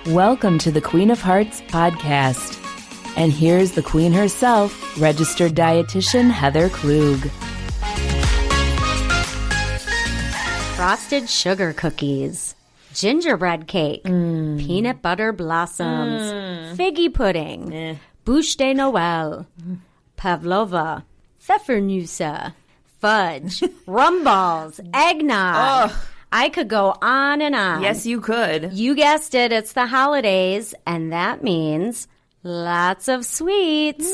Welcome to the Queen of Hearts podcast. And here's the queen herself, registered dietitian Heather Klug. Frosted sugar cookies, gingerbread cake, peanut butter blossoms, figgy pudding, bûche de Noël, pavlova, pfeffernusse, fudge, rum balls, eggnog. Oh. I could go on and on. Yes, you could. You guessed it. It's the holidays, and that means lots of sweets.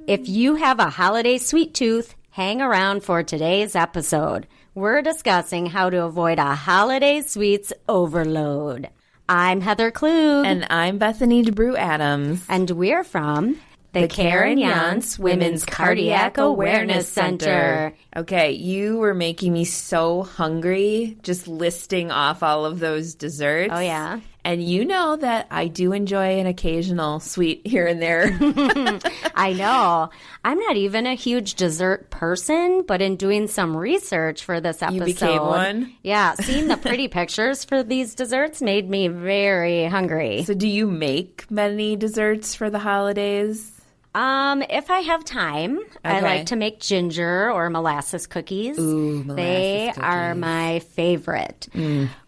If you have a holiday sweet tooth, hang around for today's episode. We're discussing how to avoid a holiday sweets overload. I'm Heather Klug. And I'm Bethany DeBrew-Adams. And we're from the Karen Yance Women's Cardiac Awareness Center. Okay, you were making me so hungry just listing off all of those desserts. Oh, yeah? And you know that I do enjoy an occasional sweet here and there. I know. I'm not even a huge dessert person, but in doing some research for this episode. You became one? Yeah, seeing the pretty pictures for these desserts made me very hungry. So do you make many desserts for the holidays? If I have time, I like to make ginger or molasses cookies. Ooh, molasses They cookies. are my favorite.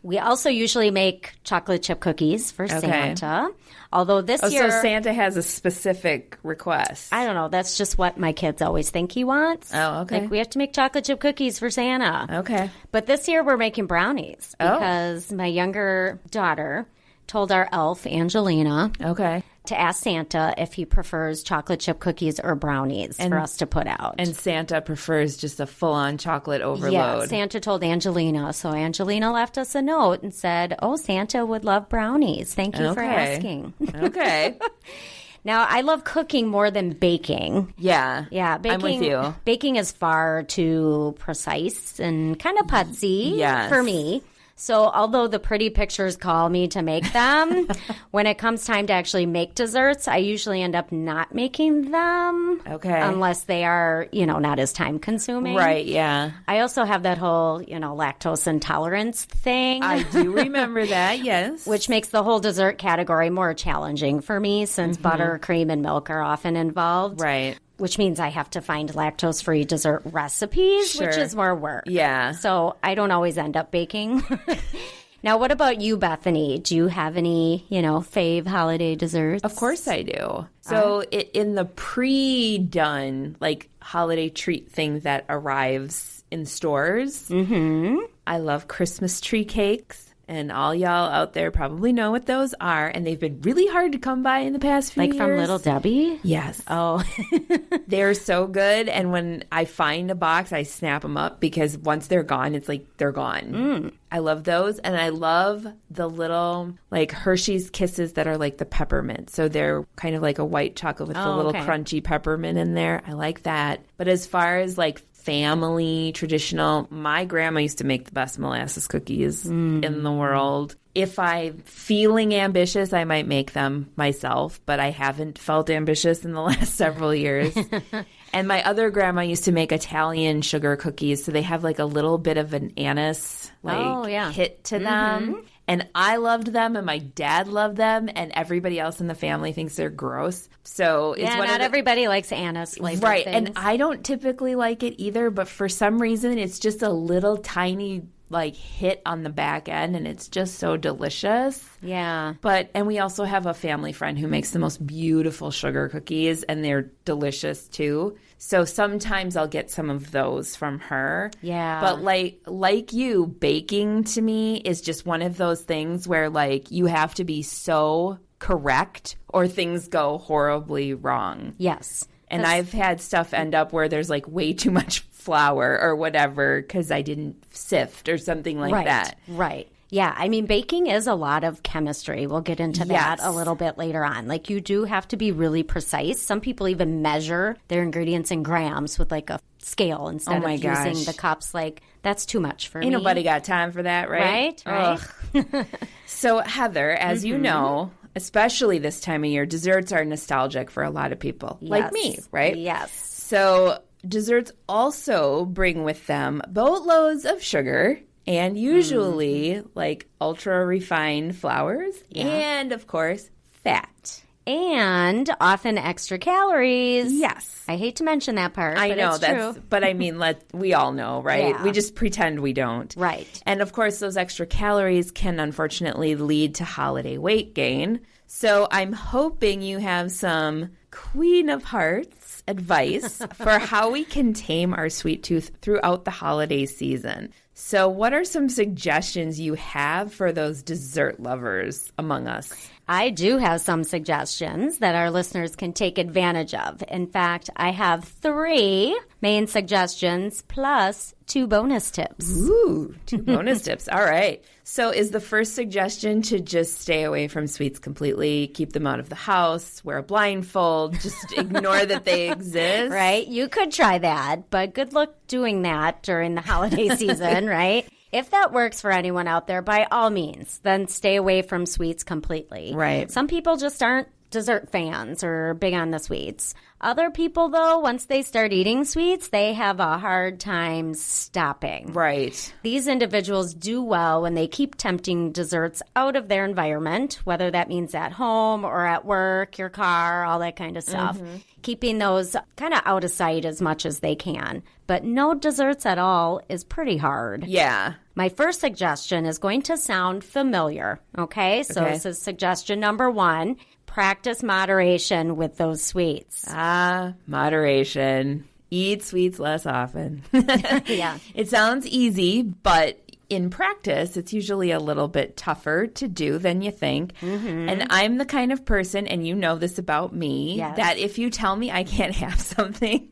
We also usually make chocolate chip cookies for Santa. Although this year... So Santa has a specific request. I don't know. That's just what my kids always think he wants. Oh, okay. Like, we have to make chocolate chip cookies for Santa. Okay. But this year we're making brownies because my younger daughter told our elf, Angelina, to ask Santa if he prefers chocolate chip cookies or brownies for us to put out. And Santa prefers just a full-on chocolate overload. Yeah, Santa told Angelina. So Angelina left us a note and said, Santa would love brownies. Thank you for asking. Okay. Now, I love cooking more than baking. Yeah. Yeah, baking, I'm with you. Baking is far too precise and kind of putsy for me. So although the pretty pictures call me to make them, when it comes time to actually make desserts, I usually end up not making them. Okay. Unless they are, not as time consuming. Right, yeah. I also have that whole, lactose intolerance thing. I do remember that, yes. Which makes the whole dessert category more challenging for me since butter, cream, and milk are often involved. Right. Which means I have to find lactose-free dessert recipes, which is more work. Yeah. So I don't always end up baking. Now, what about you, Bethany? Do you have any, fave holiday desserts? Of course I do. So in the pre-done, holiday treat thing that arrives in stores, I love Christmas tree cakes. And all y'all out there probably know what those are. And they've been really hard to come by in the past few years. Like from Little Debbie? Yes. Oh. They're so good. And when I find a box, I snap them up because once they're gone, it's like they're gone. I love those. And I love the little Hershey's Kisses that are like the peppermint. So they're kind of like a white chocolate with the little crunchy peppermint in there. I like that. But as far as family, traditional, my grandma used to make the best molasses cookies in the world. If I'm feeling ambitious, I might make them myself, but I haven't felt ambitious in the last several years. And my other grandma used to make Italian sugar cookies, so they have a little bit of an anise hit to them. And I loved them, and my dad loved them, and everybody else in the family thinks they're gross. So it's not everybody likes anise flavored right, things. and I don't typically like it either, but for some reason, it's just a little tiny hit on the back end, and it's just so delicious. Yeah. And we also have a family friend who makes the most beautiful sugar cookies, and they're delicious too. So sometimes I'll get some of those from her. Yeah. But like you, baking to me is just one of those things where you have to be so correct or things go horribly wrong. Yes. And I've had stuff end up where there's way too much flour or whatever because I didn't sift or something like that. Right. Yeah, I mean, baking is a lot of chemistry. We'll get into that a little bit later on. You do have to be really precise. Some people even measure their ingredients in grams with a scale instead of using the cups. That's too much for me. Ain't nobody got time for that, right? Right. So, Heather, as you know, especially this time of year, desserts are nostalgic for a lot of people, like me, right? Yes. So desserts also bring with them boatloads of sugar and usually like ultra refined flours and, of course, fat. And often extra calories. Yes. I hate to mention that part, I but know, it's true. but I mean, we all know, right? Yeah. We just pretend we don't. Right. And of course, those extra calories can unfortunately lead to holiday weight gain. So I'm hoping you have some Queen of Hearts advice for how we can tame our sweet tooth throughout the holiday season. So what are some suggestions you have for those dessert lovers among us? I do have some suggestions that our listeners can take advantage of. In fact, I have 3 main suggestions plus 2 bonus tips. Ooh, 2 bonus tips. All right. So is the first suggestion to just stay away from sweets completely, keep them out of the house, wear a blindfold, just ignore that they exist? Right? You could try that, but good luck doing that during the holiday season, right? If that works for anyone out there, by all means, then stay away from sweets completely. Right. Some people just aren't dessert fans or big on the sweets. Other people, though, once they start eating sweets, they have a hard time stopping. Right. These individuals do well when they keep tempting desserts out of their environment, whether that means at home or at work, your car, all that kind of stuff. Keeping those kind of out of sight as much as they can. But no desserts at all is pretty hard. Yeah. My first suggestion is going to sound familiar, okay? So this is suggestion number 1. Practice moderation with those sweets. Moderation. Eat sweets less often. Yeah. It sounds easy, but in practice, it's usually a little bit tougher to do than you think. And I'm the kind of person, and you know this about me, that if you tell me I can't have something,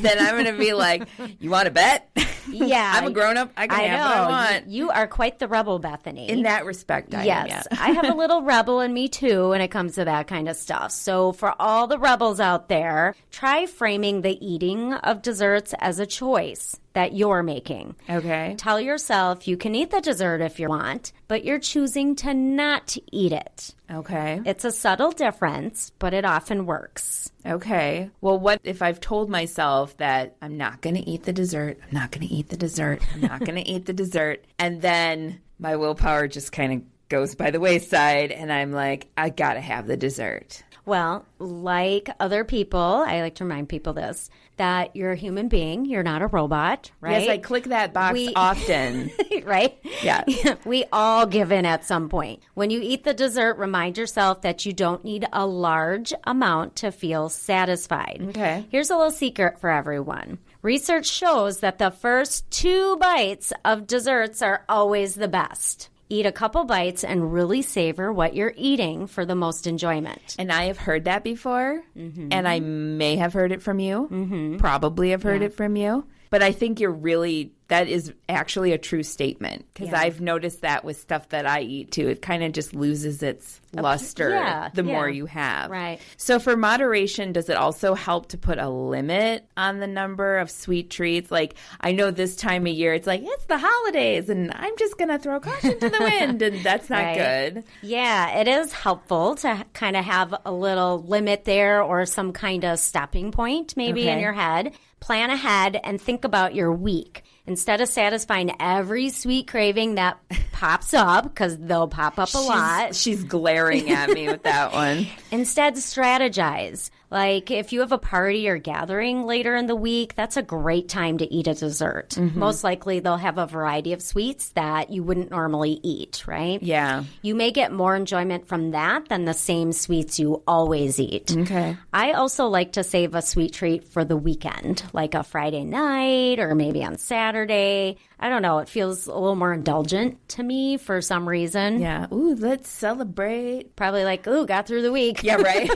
then I'm going to be like, you want to bet? Yeah. I'm a grown-up. I can have what I want. You are quite the rebel, Bethany. In that respect, I am, yes. I have a little rebel in me, too, when it comes to that kind of stuff. So for all the rebels out there, try framing the eating of desserts as a choice that you're making. Okay. Tell yourself you can eat the dessert if you want, but you're choosing to not eat it. Okay. It's a subtle difference, but it often works. Okay. Well, what if I've told myself that I'm not going to eat the dessert, I'm not going to eat the dessert, I'm not going to eat the dessert, and then my willpower just kind of goes by the wayside, and I'm like, I got to have the dessert. Well, like other people, I like to remind people this, that you're a human being. You're not a robot, right? Yes, I click that box often. Right? Yeah. We all give in at some point. When you eat the dessert, remind yourself that you don't need a large amount to feel satisfied. Okay. Here's a little secret for everyone. Research shows that the first 2 bites of desserts are always the best. Eat a couple bites and really savor what you're eating for the most enjoyment. And I have heard that before, and I may have heard it from you, probably have heard it from you. But I think that is actually a true statement, because I've noticed that with stuff that I eat too. It kind of just loses its luster the more you have. Right. So for moderation, does it also help to put a limit on the number of sweet treats? Like, I know this time of year, it's like, it's the holidays, and I'm just going to throw caution to the wind, and that's not good. Yeah, it is helpful to kind of have a little limit there or some kind of stopping point maybe in your head. Plan ahead and think about your week. Instead of satisfying every sweet craving that pops up, because they'll pop up a lot. She's glaring at me with that one. Instead, strategize. Like if you have a party or gathering later in the week, that's a great time to eat a dessert. Most likely they'll have a variety of sweets that you wouldn't normally eat, right? Yeah. You may get more enjoyment from that than the same sweets you always eat. Okay. I also like to save a sweet treat for the weekend, like a Friday night or maybe on Saturday. I don't know. It feels a little more indulgent to me for some reason. Yeah. Ooh, let's celebrate. Probably like, ooh, got through the week. Yeah, right.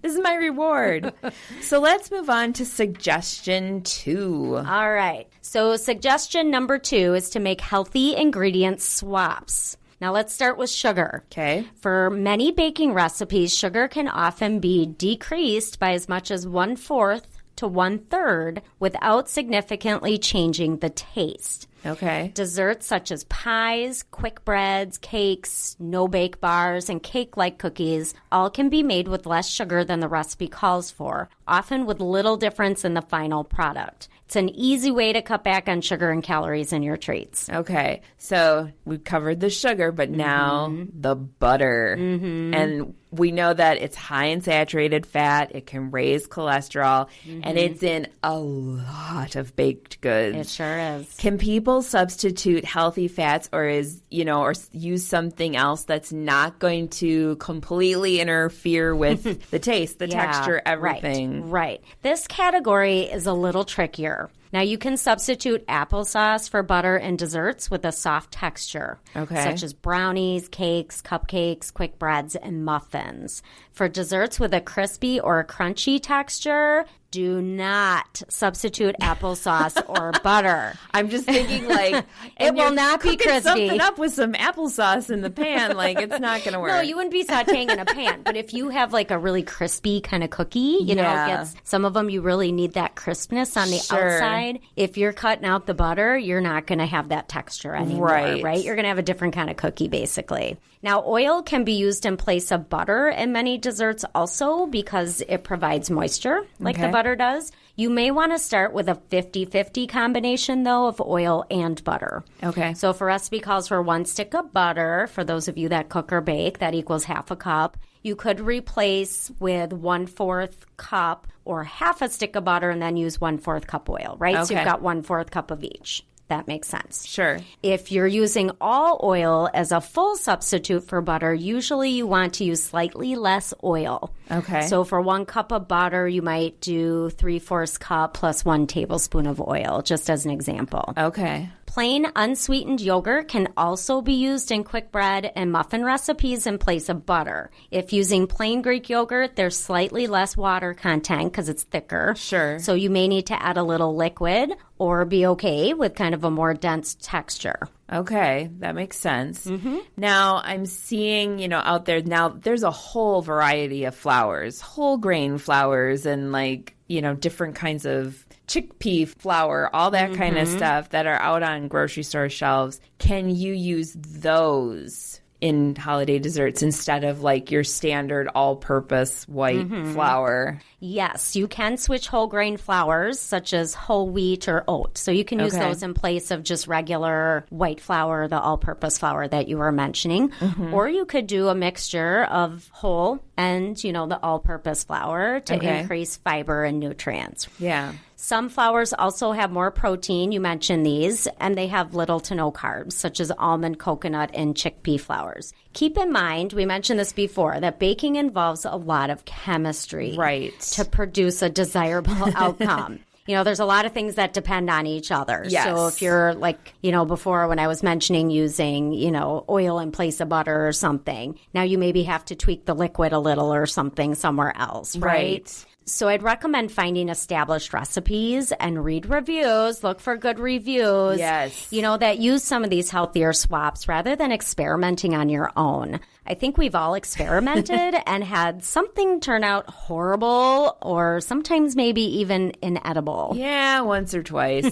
This is my reward. So let's move on to suggestion 2. All right. So suggestion number 2 is to make healthy ingredient swaps. Now let's start with sugar. Okay. For many baking recipes, sugar can often be decreased by as much as 1/4 to 1/3 without significantly changing the taste. Okay. Desserts such as pies, quick breads, cakes, no-bake bars, and cake-like cookies all can be made with less sugar than the recipe calls for, often with little difference in the final product. It's an easy way to cut back on sugar and calories in your treats. Okay, so we've covered the sugar, but now the butter. And we know that it's high in saturated fat, it can raise cholesterol, and it's in a lot of baked goods. It sure is. Can people substitute healthy fats or or use something else that's not going to completely interfere with the taste, the texture, everything? Right. This category is a little trickier. Now, you can substitute applesauce for butter in desserts with a soft texture, such as brownies, cakes, cupcakes, quick breads, and muffins. For desserts with a crispy or a crunchy texture, do not substitute applesauce or butter. I'm just thinking, like, it will not be crispy. Something up with some applesauce in the pan, like, it's not going to work. No, you wouldn't be sauteing in a pan. But if you have, like, a really crispy kind of cookie, you know, some of them you really need that crispness on the outside. If you're cutting out the butter, you're not going to have that texture anymore, right? You're going to have a different kind of cookie, basically. Now, oil can be used in place of butter in many desserts also because it provides moisture, like the butter does. You may want to start with a 50-50 combination, though, of oil and butter. Okay. So if a recipe calls for 1 stick of butter, for those of you that cook or bake, that equals half a cup. You could replace with 1/4 cup or half a stick of butter and then use 1/4 cup oil, right? Okay. So you've got 1/4 cup of each. That makes sense. Sure. If you're using all oil as a full substitute for butter, usually you want to use slightly less oil. Okay. So for 1 cup of butter, you might do 3/4 cup plus 1 tablespoon of oil, just as an example. Okay. Plain unsweetened yogurt can also be used in quick bread and muffin recipes in place of butter. If using plain Greek yogurt, there's slightly less water content because it's thicker. Sure. So you may need to add a little liquid or be okay with kind of a more dense texture. Okay, that makes sense. Now, I'm seeing, out there now, there's a whole variety of flours, whole grain flours, and different kinds of chickpea flour, all that kind of stuff that are out on grocery store shelves. Can you use those in holiday desserts instead of like your standard all-purpose white flour? Yes, you can switch whole grain flours such as whole wheat or oat. So you can use those in place of just regular white flour, the all-purpose flour that you were mentioning. Or you could do a mixture of whole and, the all-purpose flour to increase fiber and nutrients. Yeah. Some flours also have more protein, you mentioned these, and they have little to no carbs, such as almond, coconut, and chickpea flours. Keep in mind, we mentioned this before, that baking involves a lot of chemistry to produce a desirable outcome. There's a lot of things that depend on each other. Yes. So if you're before when I was mentioning using, oil in place of butter or something, now you maybe have to tweak the liquid a little or something somewhere else, right? So I'd recommend finding established recipes and read reviews. Look for good reviews. Yes. That use some of these healthier swaps rather than experimenting on your own. I think we've all experimented and had something turn out horrible or sometimes maybe even inedible. Yeah, once or twice.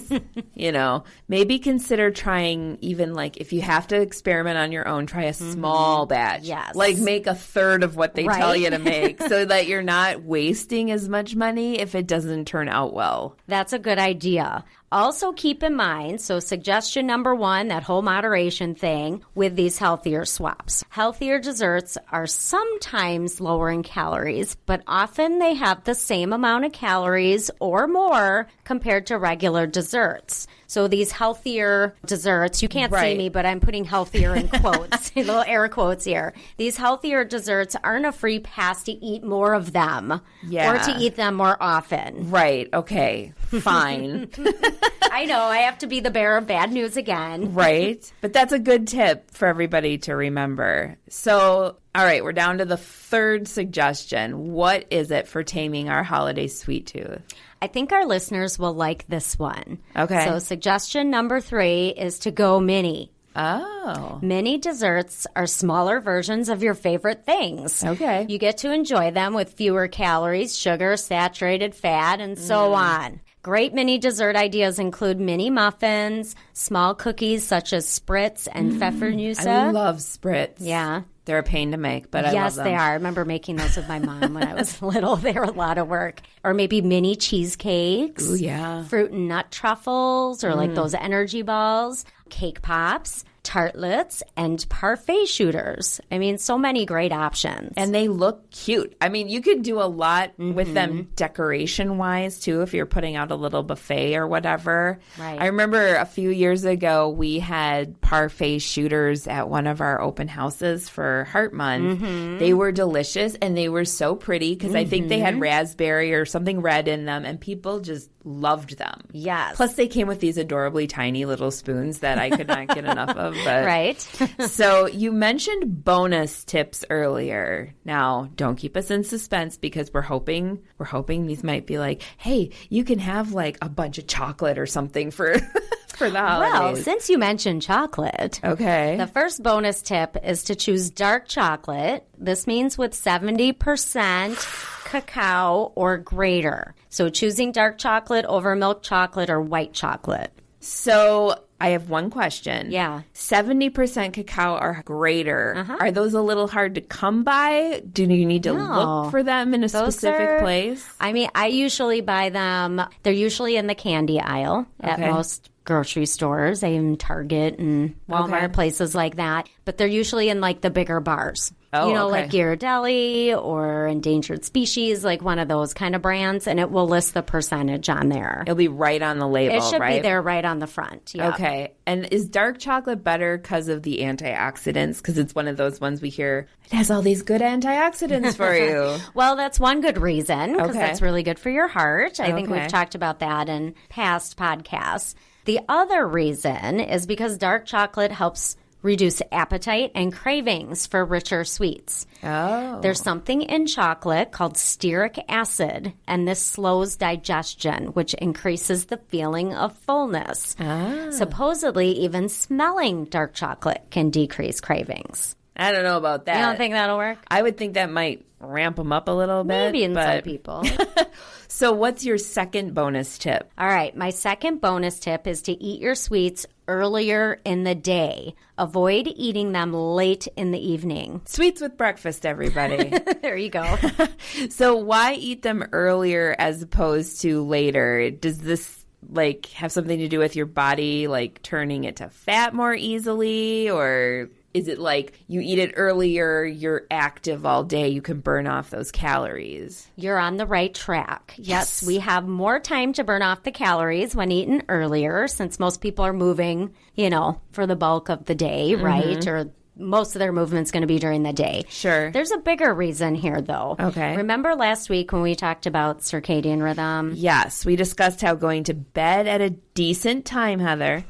Maybe consider trying even if you have to experiment on your own, try a small batch. Yes. Make a third of what they tell you to make so that you're not wasting as much money if it doesn't turn out well. That's a good idea. Also keep in mind, so suggestion number 1, that whole moderation thing with these healthier swaps. Healthier desserts are sometimes lower in calories, but often they have the same amount of calories or more compared to regular desserts. So these healthier desserts, you can't see me, but I'm putting healthier in quotes, little air quotes here. These healthier desserts aren't a free pass to eat more of them or to eat them more often. Right. Okay. Fine. I know. I have to be the bearer of bad news again. Right. But that's a good tip for everybody to remember. So, all right, we're down to the third suggestion. What is it for taming our holiday sweet tooth? I think our listeners will like this one. Okay. So suggestion number 3 is to go mini. Oh. Mini desserts are smaller versions of your favorite things. Okay. You get to enjoy them with fewer calories, sugar, saturated fat, and so on. Great mini dessert ideas include mini muffins, small cookies such as spritz and pfeffernusse. I love spritz. Yeah. They're a pain to make, but I love them. Yes, they are. I remember making those with my mom when I was little. They were a lot of work. Or maybe mini cheesecakes. Ooh, yeah. Fruit and nut truffles, or like those energy balls, cake pops, tartlets, and parfait shooters. I mean, so many great options. And they look cute. I mean, you could do a lot with them decoration-wise, too, if you're putting out a little buffet or whatever. Right. I remember a few years ago, we had parfait shooters at one of our open houses for Heart Month. They were delicious, and they were so pretty because I think they had raspberry or something red in them, and people just loved them. Yes. Plus, they came with these adorably tiny little spoons that I could not get enough of. But. Right. So you mentioned bonus tips earlier. Now, don't keep us in suspense because we're hoping these might be like, hey, you can have like a bunch of chocolate or something for for the holidays. Well, since you mentioned chocolate, okay. The first bonus tip is to choose dark chocolate. This means with 70% cacao or greater. So choosing dark chocolate over milk chocolate or white chocolate. So I have one question. Yeah. 70% cacao or greater. Are those a little hard to come by? Do you need to look for them in a specific place? I mean, I usually buy them. They're usually in the candy aisle at most grocery stores, even Target and Walmart, places like that. But they're usually in like the bigger bars. Oh, you know, like Ghirardelli or Endangered Species, like one of those kind of brands, and it will list the percentage on there. It'll be right on the label, It should right? be there right on the front. Yeah. Okay. And is dark chocolate better because of the antioxidants? Because it's one of those ones we hear, it has all these good antioxidants for you. Well, that's one good reason, because that's really good for your heart. I think we've Okay. talked about that in past podcasts. The other reason is because dark chocolate helps reduce appetite and cravings for richer sweets. Oh. There's something in chocolate called stearic acid, and this slows digestion, which increases the feeling of fullness. Supposedly, even smelling dark chocolate can decrease cravings. I don't know about that. You don't think that'll work? I would think that might ramp them up a little bit. Maybe in some but... people. So what's your second bonus tip? All right, my second bonus tip is to eat your sweets earlier in the day. Avoid eating them late in the evening. Sweets with breakfast, everybody. There you go. So why eat them earlier as opposed to later? Does this like have something to do with your body like turning it to fat more easily, or is it like you eat it earlier, you're active all day, you can burn off those calories? You're on the right track. Yes, we have more time to burn off the calories when eaten earlier, since most people are moving, you know, for the bulk of the day, right? Or most of their movement's going to be during the day. Sure. There's a bigger reason here, though. Okay. Remember last week when we talked about circadian rhythm? Yes, we discussed how going to bed at a decent time, Heather,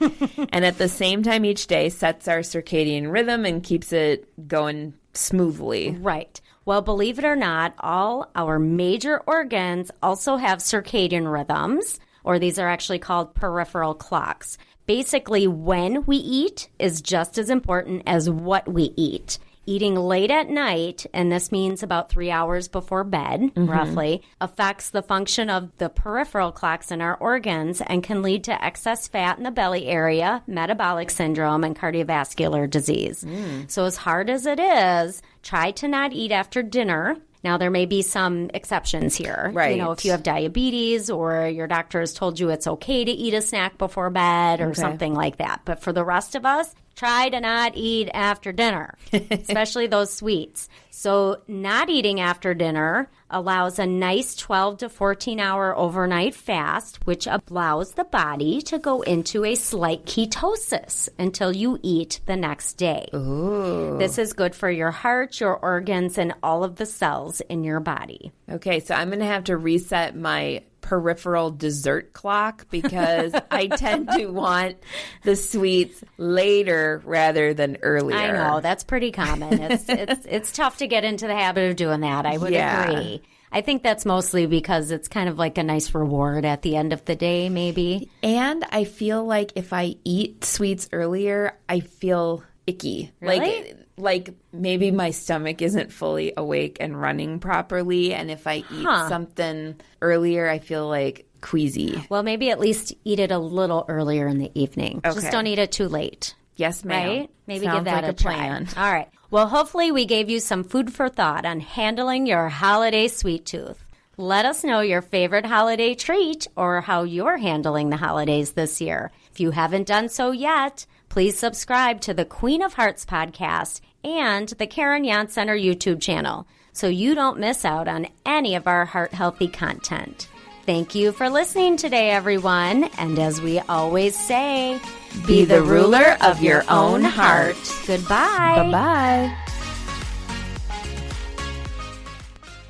and at the same time each day sets our circadian rhythm and keeps it going smoothly. Right. Well, believe it or not, all our major organs also have circadian rhythms, or these are actually called peripheral clocks. Basically, when we eat is just as important as what we eat. Eating late at night, and this means about 3 hours before bed, roughly, affects the function of the peripheral clocks in our organs and can lead to excess fat in the belly area, metabolic syndrome, and cardiovascular disease. So as hard as it is, try to not eat after dinner. Now, there may be some exceptions here. Right. You know, if you have diabetes or your doctor has told you it's okay to eat a snack before bed or something like that. But for the rest of us, try to not eat after dinner, especially those sweets. So not eating after dinner allows a nice 12 to 14-hour overnight fast, which allows the body to go into a slight ketosis until you eat the next day. Ooh. This is good for your heart, your organs, and all of the cells in your body. Okay, so I'm going to have to reset my peripheral dessert clock because I tend to want the sweets later rather than earlier. I know, that's pretty common. It's tough to get into the habit of doing that. I would agree. I think that's mostly because it's kind of like a nice reward at the end of the day, maybe. And I feel like if I eat sweets earlier, I feel icky. Really? Like maybe my stomach isn't fully awake and running properly. And if I eat something earlier, I feel like queasy. Well, maybe at least eat it a little earlier in the evening. Okay. Just don't eat it too late. Yes, ma'am. Right? Maybe Sounds give that like a try. plan. All right. Well, hopefully we gave you some food for thought on handling your holiday sweet tooth. Let us know your favorite holiday treat or how you're handling the holidays this year. If you haven't done so yet, please subscribe to the Queen of Hearts podcast and the Karen Yant Center YouTube channel so you don't miss out on any of our heart-healthy content. Thank you for listening today, everyone. And as we always say, be the ruler of your own heart. Goodbye. Bye-bye.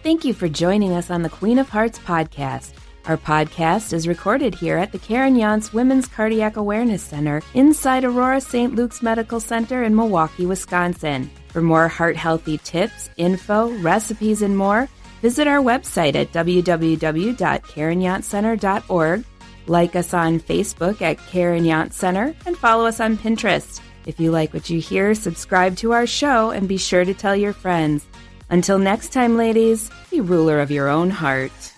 Thank you for joining us on the Queen of Hearts podcast. Our podcast is recorded here at the Karen Yantz Women's Cardiac Awareness Center inside Aurora St. Luke's Medical Center in Milwaukee, Wisconsin. For more heart-healthy tips, info, recipes, and more, visit our website at www.karenyantcenter.org, like us on Facebook at Karen Yant Center, and follow us on Pinterest. If you like what you hear, subscribe to our show and be sure to tell your friends. Until next time, ladies, be ruler of your own heart.